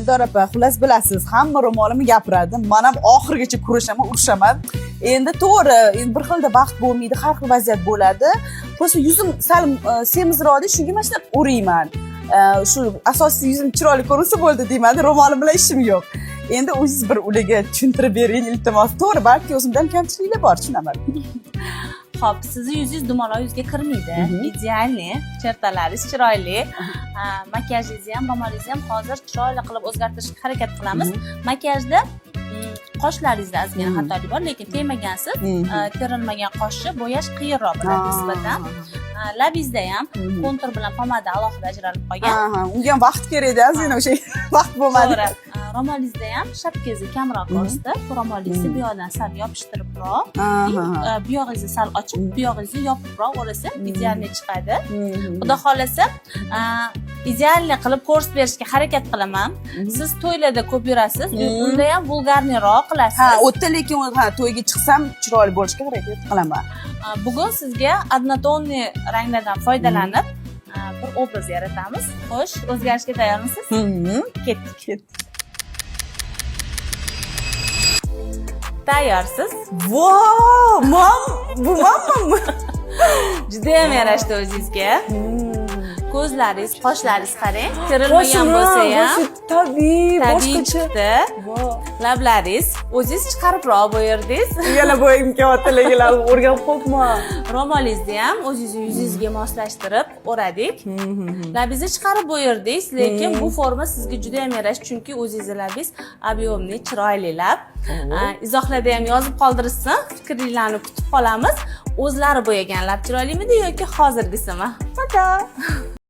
Dildor opa, xullas bilasiz, hamma ro'molimni gapiradi. Men ham oxirigacha kurashaman, urushaman. Endi to'g'ri, endi bir xilda vaqt bo'lmaydi, har xil vaziyat bo'ladi. Просто yuzim sal semizroqda, shunga mana shunday uriyman. Shu asosiy yuzim chiroyli ko'rinsa bo'ldi deyman, ro'molim bilan ishim yo'q. Endi o'zingiz bir ularga tushuntirib bering, iltimos. To'g'ri, balki o'zimdan kamchiliklar bor, tushunaman. Xo'p, sizni yuzingiz dumaloq yuzga kirmaydi. Idealniy, chertalaringiz chiroyli. Makiyajingizni ham, romolingizni ham hozir chiroyli qilib o'zgartirishga harakat qilamiz. Makiyajda qoshlaringizda ozgina xatolik bor, lekin tegmagansiz. Terilmagan qoshni bo'yash qiyinroq bo'ladi nisbatan. Labingizda ham kontur bilan pomada alohida ajralib qolgan. Unga ham vaqt kerak-da, ozgina o'sha vaqt bo'lmadi. To'g'ri. Romolingizda ham shapkangizni kamroq osdi, romolingizni bu yoqdan sal yopishtiribroq, bu yog'ingizni sal ochib, bu yog'ingizni yopibroq o'rasa idealniy chiqadi. Xudo xolasa, idealniy qilib ko'rsatib berishga harakat qilaman. Siz to'ylarda ko'p yurasiz, unda ham vulgarniroq qilasiz. O'tda lekin to'yga chiqsam chiroyli bo'lishga harakat qilaman. Bugun sizga однотонный ranglardan foydalanib bir obraz yaratamiz. Xo'sh, o'zgarishga tayyormisiz? Ketdik. Tayyorsiz? Vow, bu mamma. Juda ham yarashdi o'zingizga. Ko'zlaringiz, qoshlaringiz qarang, terilmagan bo'lsa ham tabiiy, boshqacha. Lablaringiz o'zingiz chiqaribroq bo'yirdingiz. Yana bu imkoniyatlarga o'rganib qolibman. Romolingizni ham o'zingizni yuzingizga moslashtirib o'radik. Labingizni chiqarib bo'yirdingiz, lekin bu forma sizga juda ham yarashdi, chunki o'zingizning labingiz объемный, chiroyli lab. Izohlarda ham yozib qoldirishsin, fikrlarni kutib qolamiz. O'zlari bo'yagan lab chiroylimi yoki hozirgisimi? Poka.